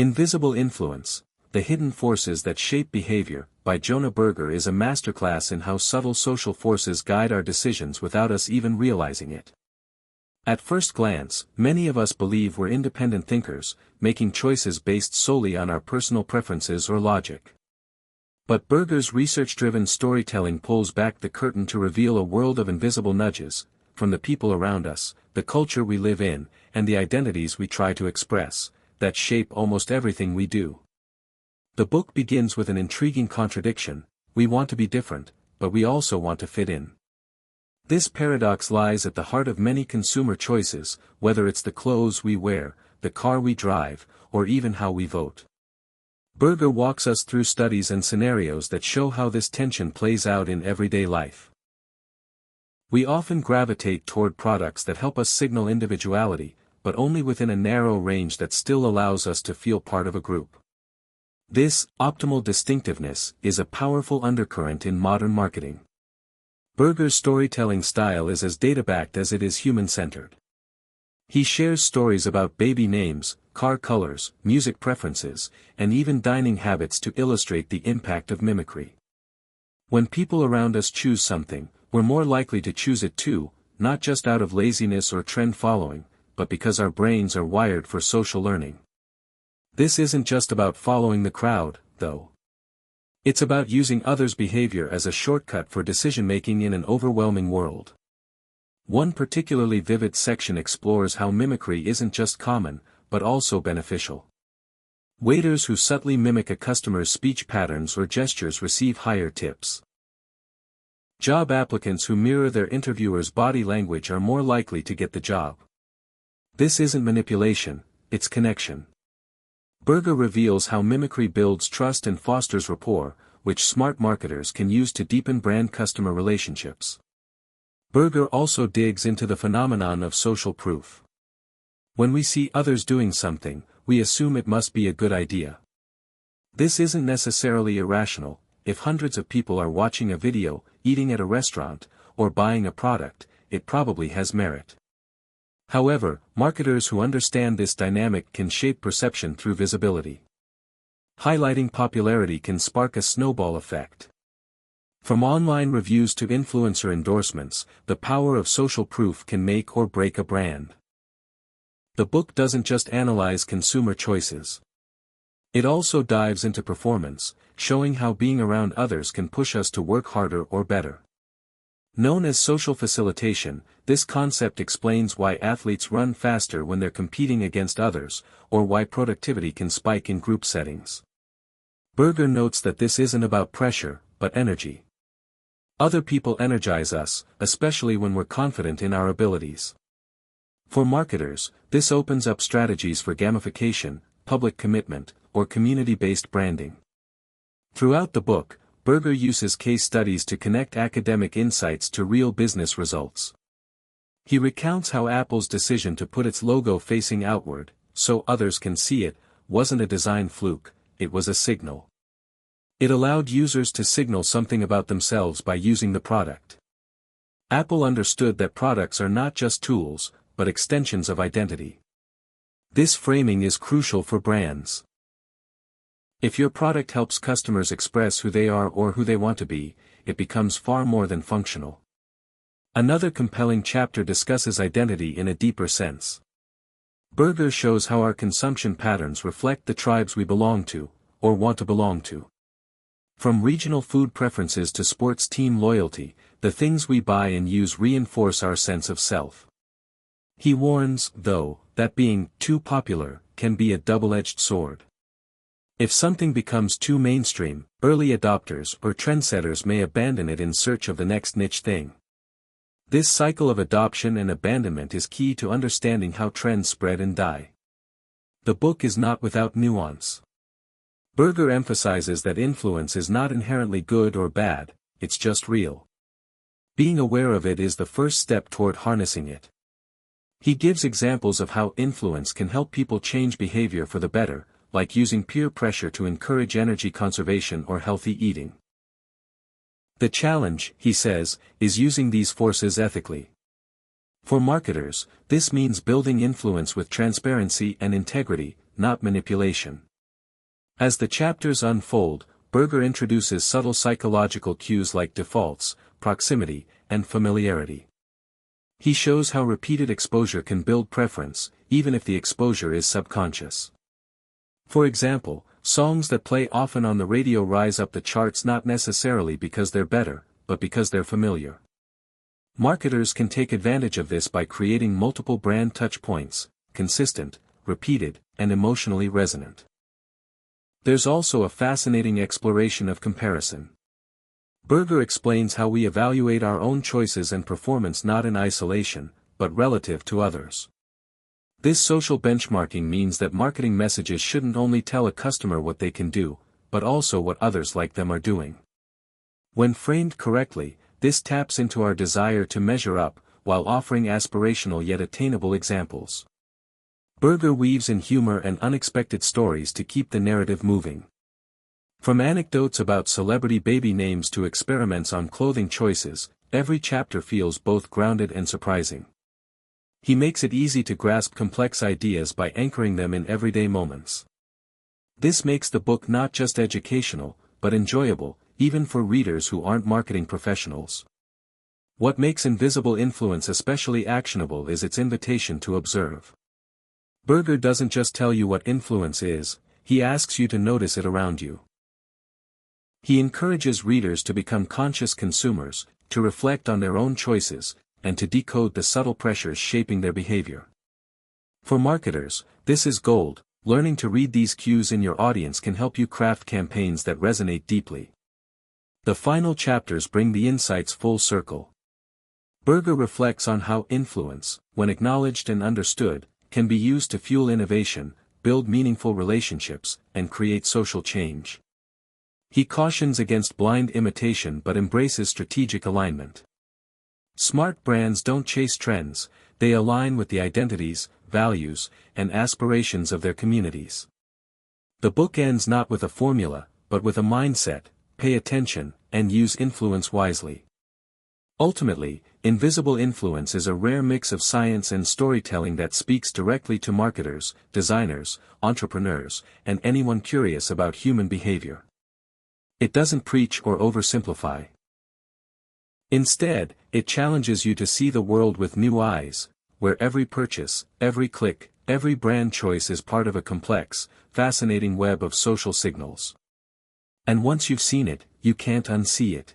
Invisible Influence: The Hidden Forces That Shape Behavior, by Jonah Berger is a masterclass in how subtle social forces guide our decisions without us even realizing it. At first glance, many of us believe we're independent thinkers, making choices based solely on our personal preferences or logic. But Berger's research-driven storytelling pulls back the curtain to reveal a world of invisible nudges, from the people around us, the culture we live in, and the identities we try to express, that shape almost everything we do. The book begins with an intriguing contradiction: we want to be different, but we also want to fit in. This paradox lies at the heart of many consumer choices, whether it's the clothes we wear, the car we drive, or even how we vote. Berger walks us through studies and scenarios that show how this tension plays out in everyday life. We often gravitate toward products that help us signal individuality, but only within a narrow range that still allows us to feel part of a group. This optimal distinctiveness is a powerful undercurrent in modern marketing. Berger's storytelling style is as data-backed as it is human-centered. He shares stories about baby names, car colors, music preferences, and even dining habits to illustrate the impact of mimicry. When people around us choose something, we're more likely to choose it too, not just out of laziness or trend following, but because our brains are wired for social learning. This isn't just about following the crowd, though. It's about using others' behavior as a shortcut for decision-making in an overwhelming world. One particularly vivid section explores how mimicry isn't just common, but also beneficial. Waiters who subtly mimic a customer's speech patterns or gestures receive higher tips. Job applicants who mirror their interviewer's body language are more likely to get the job. This isn't manipulation, it's connection. Berger reveals how mimicry builds trust and fosters rapport, which smart marketers can use to deepen brand customer relationships. Berger also digs into the phenomenon of social proof. When we see others doing something, we assume it must be a good idea. This isn't necessarily irrational. If hundreds of people are watching a video, eating at a restaurant, or buying a product, it probably has merit. However, marketers who understand this dynamic can shape perception through visibility. Highlighting popularity can spark a snowball effect. From online reviews to influencer endorsements, the power of social proof can make or break a brand. The book doesn't just analyze consumer choices. It also dives into performance, showing how being around others can push us to work harder or better. Known as social facilitation, this concept explains why athletes run faster when they're competing against others, or why productivity can spike in group settings. Berger notes that this isn't about pressure, but energy. Other people energize us, especially when we're confident in our abilities. For marketers, this opens up strategies for gamification, public commitment, or community-based branding. Throughout the book, Berger uses case studies to connect academic insights to real business results. He recounts how Apple's decision to put its logo facing outward, so others can see it, wasn't a design fluke, it was a signal. It allowed users to signal something about themselves by using the product. Apple understood that products are not just tools, but extensions of identity. This framing is crucial for brands. If your product helps customers express who they are or who they want to be, it becomes far more than functional. Another compelling chapter discusses identity in a deeper sense. Berger shows how our consumption patterns reflect the tribes we belong to, or want to belong to. From regional food preferences to sports team loyalty, the things we buy and use reinforce our sense of self. He warns, though, that being too popular can be a double-edged sword. If something becomes too mainstream, early adopters or trendsetters may abandon it in search of the next niche thing. This cycle of adoption and abandonment is key to understanding how trends spread and die. The book is not without nuance. Berger emphasizes that influence is not inherently good or bad, it's just real. Being aware of it is the first step toward harnessing it. He gives examples of how influence can help people change behavior for the better, like using peer pressure to encourage energy conservation or healthy eating. The challenge, he says, is using these forces ethically. For marketers, this means building influence with transparency and integrity, not manipulation. As the chapters unfold, Berger introduces subtle psychological cues like defaults, proximity, and familiarity. He shows how repeated exposure can build preference, even if the exposure is subconscious. For example, songs that play often on the radio rise up the charts not necessarily because they're better, but because they're familiar. Marketers can take advantage of this by creating multiple brand touch points, consistent, repeated, and emotionally resonant. There's also a fascinating exploration of comparison. Berger explains how we evaluate our own choices and performance not in isolation, but relative to others. This social benchmarking means that marketing messages shouldn't only tell a customer what they can do, but also what others like them are doing. When framed correctly, this taps into our desire to measure up, while offering aspirational yet attainable examples. Berger weaves in humor and unexpected stories to keep the narrative moving. From anecdotes about celebrity baby names to experiments on clothing choices, every chapter feels both grounded and surprising. He makes it easy to grasp complex ideas by anchoring them in everyday moments. This makes the book not just educational, but enjoyable, even for readers who aren't marketing professionals. What makes Invisible Influence especially actionable is its invitation to observe. Berger doesn't just tell you what influence is, he asks you to notice it around you. He encourages readers to become conscious consumers, to reflect on their own choices, and to decode the subtle pressures shaping their behavior. For marketers, this is gold. Learning to read these cues in your audience can help you craft campaigns that resonate deeply. The final chapters bring the insights full circle. Berger reflects on how influence, when acknowledged and understood, can be used to fuel innovation, build meaningful relationships, and create social change. He cautions against blind imitation but embraces strategic alignment. Smart brands don't chase trends, they align with the identities, values, and aspirations of their communities. The book ends not with a formula, but with a mindset: pay attention, and use influence wisely. Ultimately, Invisible Influence is a rare mix of science and storytelling that speaks directly to marketers, designers, entrepreneurs, and anyone curious about human behavior. It doesn't preach or oversimplify. Instead, it challenges you to see the world with new eyes, where every purchase, every click, every brand choice is part of a complex, fascinating web of social signals. And once you've seen it, you can't unsee it.